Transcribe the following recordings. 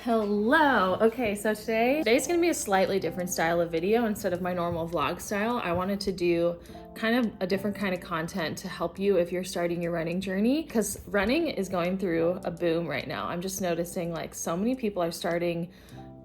Hello. Okay, so today's gonna be a slightly different style of video. Instead of my normal vlog style, I wanted to do kind of a different kind of content to help you if you're starting your running journey, because running is going through a boom right now. I'm just noticing like so many people are starting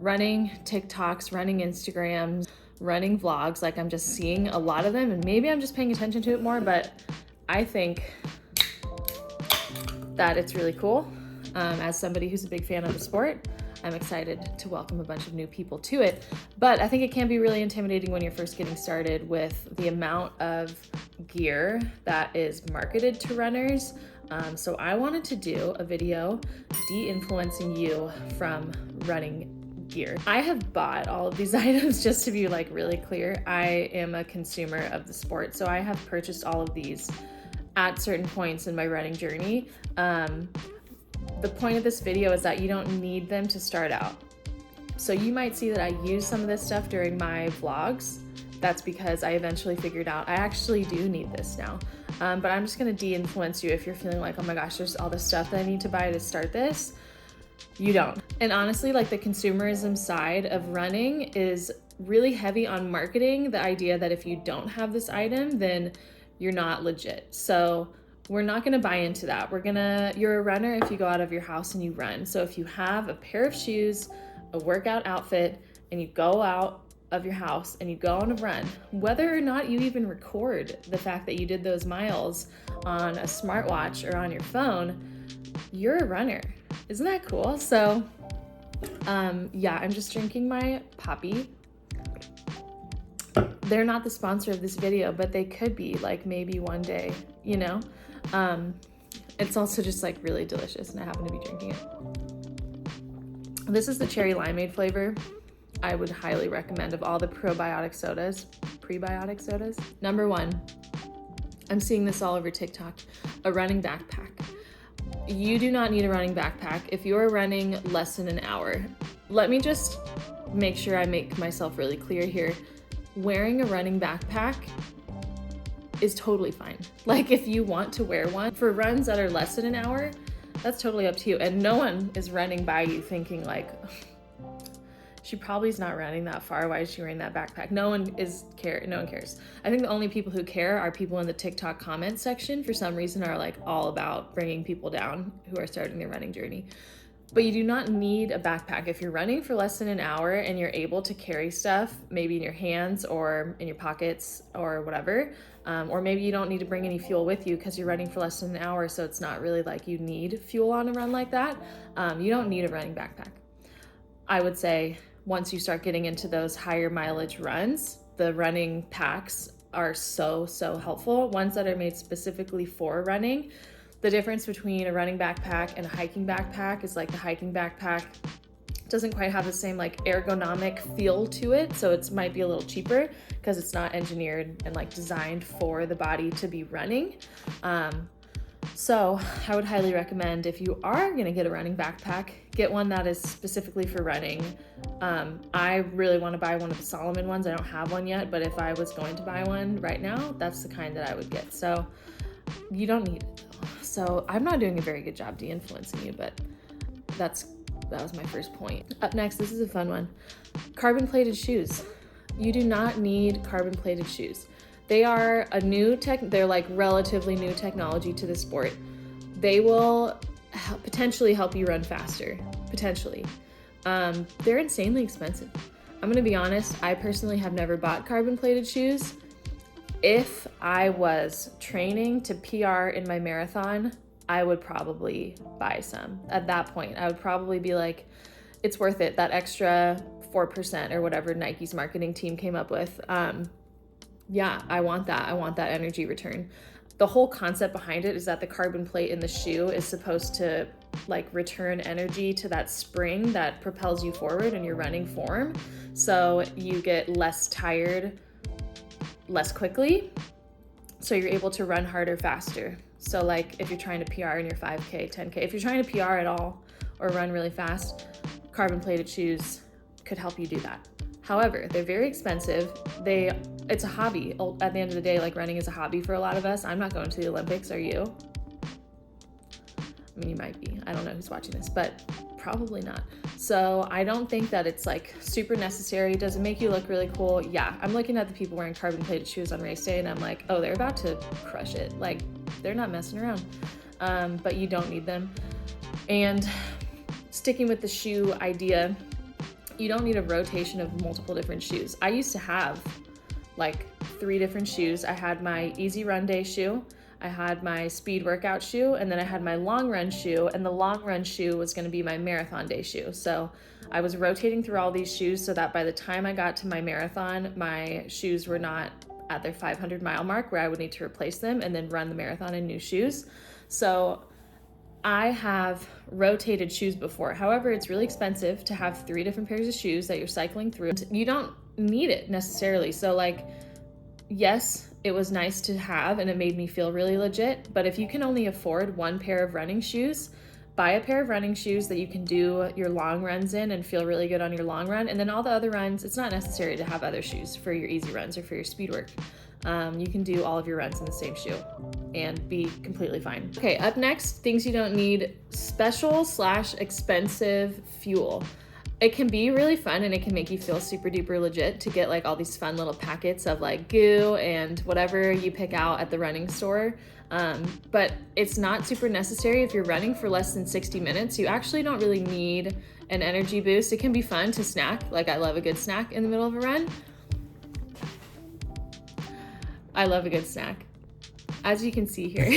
running TikToks, running Instagrams, running vlogs. Like I'm just seeing a lot of them, and maybe I'm just paying attention to it more, but I think that it's really cool. As somebody who's a big fan of the sport, I'm excited to welcome a bunch of new people to it. But I think it can be really intimidating when you're first getting started with the amount of gear that is marketed to runners. So I wanted to do a video de-influencing you from running gear. I have bought all of these items, just to be like really clear. I am a consumer of the sport, so I have purchased all of these at certain points in my running journey. The point of this video is that you don't need them to start out. So you might see that I use some of this stuff during my vlogs. That's because I eventually figured out I actually do need this now. But I'm just gonna de-influence you if you're feeling like, oh my gosh, there's all this stuff that I need to buy to start this. You don't. And honestly, like the consumerism side of running is really heavy on marketing the idea that if you don't have this item, then you're not legit. So we're not gonna buy into that. You're a runner if you go out of your house and you run. So if you have a pair of shoes, a workout outfit, and you go out of your house and you go on a run, whether or not you even record the fact that you did those miles on a smartwatch or on your phone, you're a runner. Isn't that cool? So yeah, I'm just drinking my Poppy. They're not the sponsor of this video, but they could be, like maybe one day, you know? It's also just like really delicious, and I happen to be drinking it. This is the cherry limeade flavor. I would highly recommend of all the prebiotic sodas. Number one, I'm seeing this all over TikTok, a running backpack. You do not need a running backpack if you're running less than an hour. Let me just make sure I make myself really clear here. Wearing a running backpack is totally fine. Like if you want to wear one for runs that are less than an hour, that's totally up to you. And no one is running by you thinking like, she probably is not running that far. Why is she wearing that backpack? No one cares. I think the only people who care are people in the TikTok comment section, for some reason, are like all about bringing people down who are starting their running journey. But you do not need a backpack. If you're running for less than an hour and you're able to carry stuff, maybe in your hands or in your pockets or whatever, or maybe you don't need to bring any fuel with you because you're running for less than an hour, so it's not really like you need fuel on a run like that, you don't need a running backpack. I would say once you start getting into those higher mileage runs, the running packs are so helpful. Ones that are made specifically for running. The difference between a running backpack and a hiking backpack is like the hiking backpack doesn't quite have the same like ergonomic feel to it, so it might be a little cheaper because it's not engineered and like designed for the body to be running. So I would highly recommend, if you are gonna get a running backpack, get one that is specifically for running. I really want to buy one of the Solomon ones. I don't have one yet, but if I was going to buy one right now, that's the kind that I would get. So you don't need it though. So I'm not doing a very good job de-influencing you, but that was my first point. Up next, this is a fun one. Carbon plated shoes. You do not need carbon plated shoes. They are they're like relatively new technology to the sport. They will potentially help you run faster, potentially. They're insanely expensive. I'm gonna be honest, I personally have never bought carbon plated shoes. If I was training to PR in my marathon, I would probably buy some. At that point, I would probably be like, it's worth it, that extra 4% or whatever Nike's marketing team came up with. Yeah, I want that. I want that energy return. The whole concept behind it is that the carbon plate in the shoe is supposed to like return energy to that spring that propels you forward in your running form. So you get less tired less quickly, so you're able to run harder faster. So like if you're trying to PR in your 5K, 10K, if you're trying to PR at all or run really fast, carbon plated shoes could help you do that. However, they're very expensive. It's a hobby. At the end of the day, like running is a hobby for a lot of us. I'm not going to the Olympics, are you? I mean, you might be. I don't know who's watching this, but probably not. So I don't think that it's like super necessary. Does it make you look really cool? Yeah. I'm looking at the people wearing carbon plated shoes on race day and I'm like, oh, they're about to crush it. Like, they're not messing around. But you don't need them. And sticking with the shoe idea, you don't need a rotation of multiple different shoes. I used to have like 3 different shoes. I had my easy run day shoe, I had my speed workout shoe, and then I had my long run shoe, and the long run shoe was going to be my marathon day shoe. So I was rotating through all these shoes so that by the time I got to my marathon, my shoes were not at their 500 mile mark where I would need to replace them and then run the marathon in new shoes. So I have rotated shoes before. However, it's really expensive to have 3 different pairs of shoes that you're cycling through. You don't need it necessarily. So like, yes, it was nice to have and it made me feel really legit, but if you can only afford 1 pair of running shoes, buy a pair of running shoes that you can do your long runs in and feel really good on your long run. And then all the other runs, it's not necessary to have other shoes for your easy runs or for your speed work. You can do all of your runs in the same shoe and be completely fine. Okay, up next, things you don't need: special/expensive fuel. It can be really fun and it can make you feel super duper legit to get like all these fun little packets of like goo and whatever you pick out at the running store. But it's not super necessary if you're running for less than 60 minutes. You actually don't really need an energy boost. It can be fun to snack. Like, I love a good snack in the middle of a run. I love a good snack, as you can see here.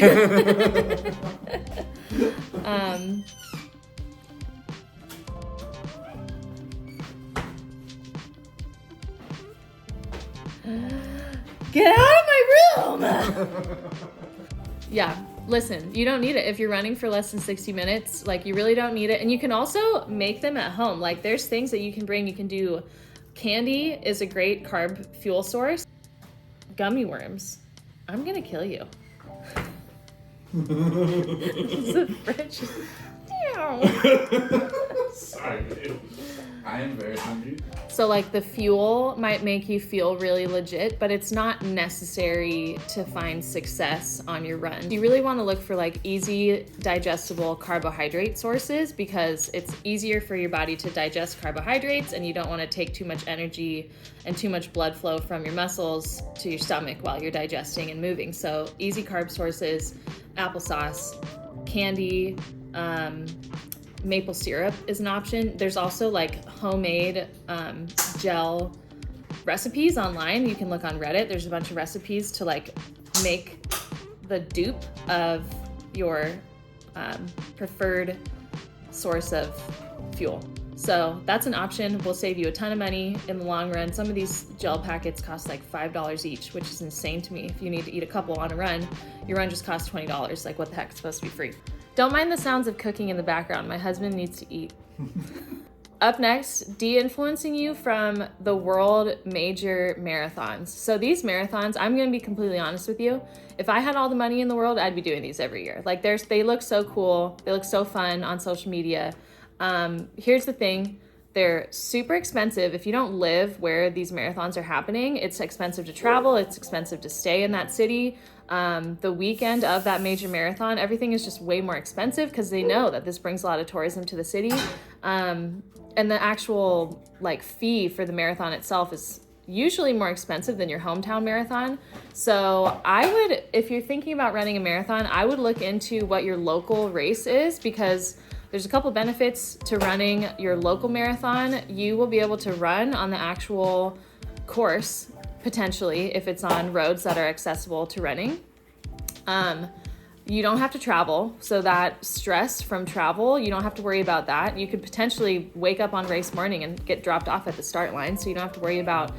Get out of my room! Yeah, listen, you don't need it if you're running for less than 60 minutes. Like, you really don't need it. And you can also make them at home. Like, there's things that you can bring. You can do candy is a great carb fuel source. Gummy worms. I'm gonna kill you. It's a fridge. Sorry, dude. I am very hungry. So like, the fuel might make you feel really legit, but it's not necessary to find success on your run. You really want to look for like easy digestible carbohydrate sources, because it's easier for your body to digest carbohydrates and you don't want to take too much energy and too much blood flow from your muscles to your stomach while you're digesting and moving. So easy carb sources: applesauce, candy, maple syrup is an option. There's also like homemade gel recipes online. You can look on Reddit. There's a bunch of recipes to like make the dupe of your preferred source of fuel. So that's an option. Will save you a ton of money in the long run. Some of these gel packets cost like $5 each, which is insane to me. If you need to eat a couple on a run, your run just costs $20. Like, what the heck? It's supposed to be free. Don't mind the sounds of cooking in the background. My husband needs to eat. Up next, de-influencing you from the world major marathons. So these marathons, I'm going to be completely honest with you. If I had all the money in the world, I'd be doing these every year. Like, they look so cool. They look so fun on social media. Here's the thing. They're super expensive. If you don't live where these marathons are happening, it's expensive to travel. It's expensive to stay in that city. The weekend of that major marathon, everything is just way more expensive because they know that this brings a lot of tourism to the city. And the actual like fee for the marathon itself is usually more expensive than your hometown marathon. So I would, if you're thinking about running a marathon, I would look into what your local race is, because there's a couple benefits to running your local marathon. You will be able to run on the actual course, potentially, if it's on roads that are accessible to running. You don't have to travel, so that stress from travel, you don't have to worry about that. You could potentially wake up on race morning and get dropped off at the start line, so you don't have to worry about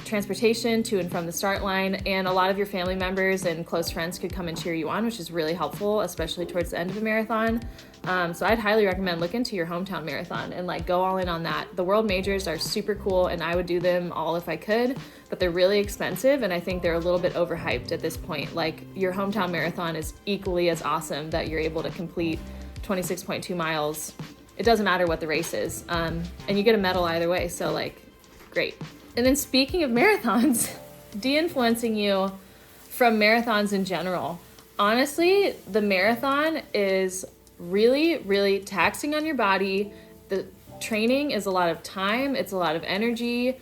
transportation to and from the start line. And a lot of your family members and close friends could come and cheer you on, which is really helpful, especially towards the end of a marathon. So I'd highly recommend look into your hometown marathon and like go all in on that. The world majors are super cool and I would do them all if I could, but they're really expensive and I think they're a little bit overhyped at this point. Like, your hometown marathon is equally as awesome that you're able to complete 26.2 miles. It doesn't matter what the race is. And you get a medal either way. So like, great. And then speaking of marathons, de-influencing you from marathons in general. Honestly, the marathon is really, really taxing on your body. The training is a lot of time, it's a lot of energy.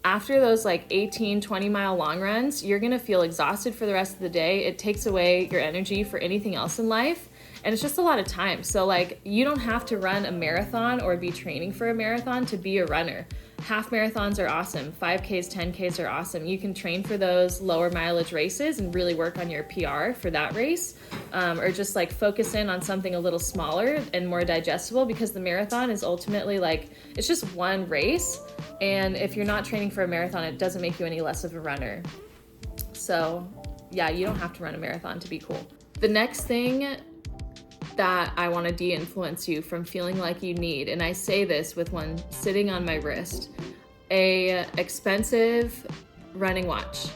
After those like 18, 20-mile long runs, you're gonna feel exhausted for the rest of the day. It takes away your energy for anything else in life. And it's just a lot of time. So like, you don't have to run a marathon or be training for a marathon to be a runner. Half marathons are awesome. 5Ks, 10Ks are awesome. You can train for those lower mileage races and really work on your PR for that race. Or just like focus in on something a little smaller and more digestible, because the marathon is ultimately like, it's just one race. And if you're not training for a marathon, it doesn't make you any less of a runner. So yeah, you don't have to run a marathon to be cool. The next thing that I want to de-influence you from feeling like you need, and I say this with one sitting on my wrist, a expensive running watch.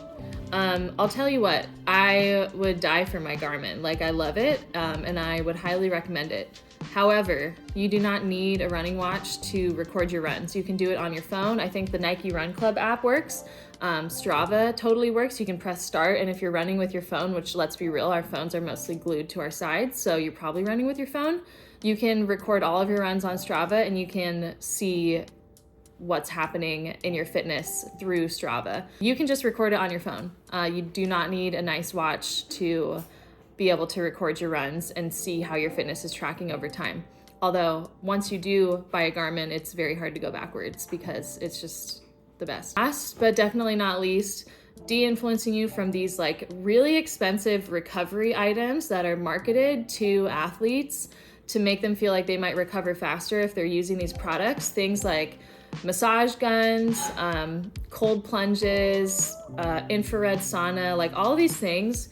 I'll tell you what, I would die for my Garmin. Like, I love it, and I would highly recommend it. However, you do not need a running watch to record your runs. You can do it on your phone. I think the Nike Run Club app works. Strava totally works. You can press start, and if you're running with your phone, which, let's be real, our phones are mostly glued to our sides, so you're probably running with your phone, you can record all of your runs on Strava, and you can see what's happening in your fitness through Strava. You can just record it on your phone. You do not need a nice watch to be able to record your runs and see how your fitness is tracking over time. Although once you do buy a Garmin, it's very hard to go backwards because it's just the best. Last but definitely not least, de-influencing you from these like really expensive recovery items that are marketed to athletes to make them feel like they might recover faster if they're using these products. Things like massage guns, cold plunges, infrared sauna, like all of these things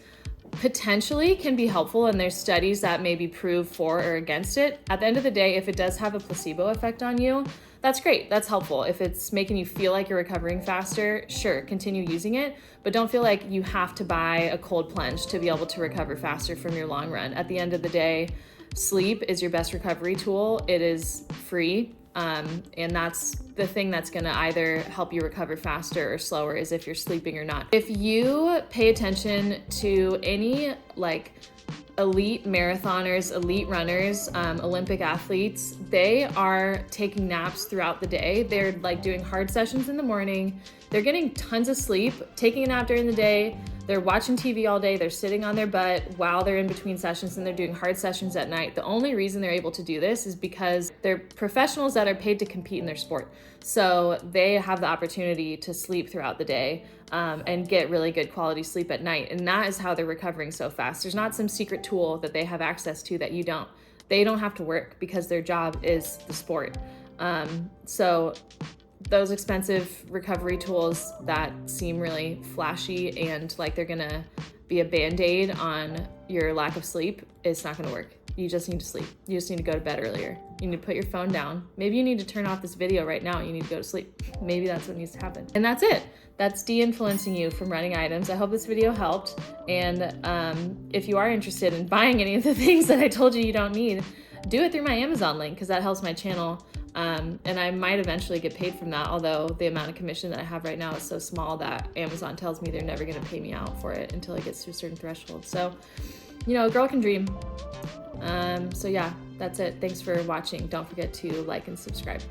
potentially can be helpful, and there's studies that maybe prove for or against it. At the end of the day, if it does have a placebo effect on you, that's great, that's helpful. If it's making you feel like you're recovering faster, sure, continue using it, but don't feel like you have to buy a cold plunge to be able to recover faster from your long run. At the end of the day, sleep is your best recovery tool. It is free. And that's the thing that's gonna either help you recover faster or slower, is if you're sleeping or not. If you pay attention to any like elite marathoners, elite runners, Olympic athletes, they are taking naps throughout the day. They're like doing hard sessions in the morning. They're getting tons of sleep, taking a nap during the day. They're watching TV all day. They're sitting on their butt while they're in between sessions, and they're doing hard sessions at night. The only reason they're able to do this is because they're professionals that are paid to compete in their sport. So they have the opportunity to sleep throughout the day and get really good quality sleep at night. And that is how they're recovering so fast. There's not some secret tool that they have access to that you don't. They don't have to work because their job is the sport. So those expensive recovery tools that seem really flashy and like they're gonna be a band-aid on your lack of sleep, it's not gonna work. You just need to sleep. You just need to go to bed earlier. You need to put your phone down. Maybe you need to turn off this video right now and you need to go to sleep. Maybe that's what needs to happen. And that's it. That's de-influencing you from running items. I hope this video helped. And if you are interested in buying any of the things that I told you you don't need, do it through my Amazon link, because that helps my channel. And I might eventually get paid from that, although the amount of commission that I have right now is so small that Amazon tells me they're never gonna pay me out for it until it gets to a certain threshold. So, you know, a girl can dream. So yeah, that's it. Thanks for watching. Don't forget to like and subscribe.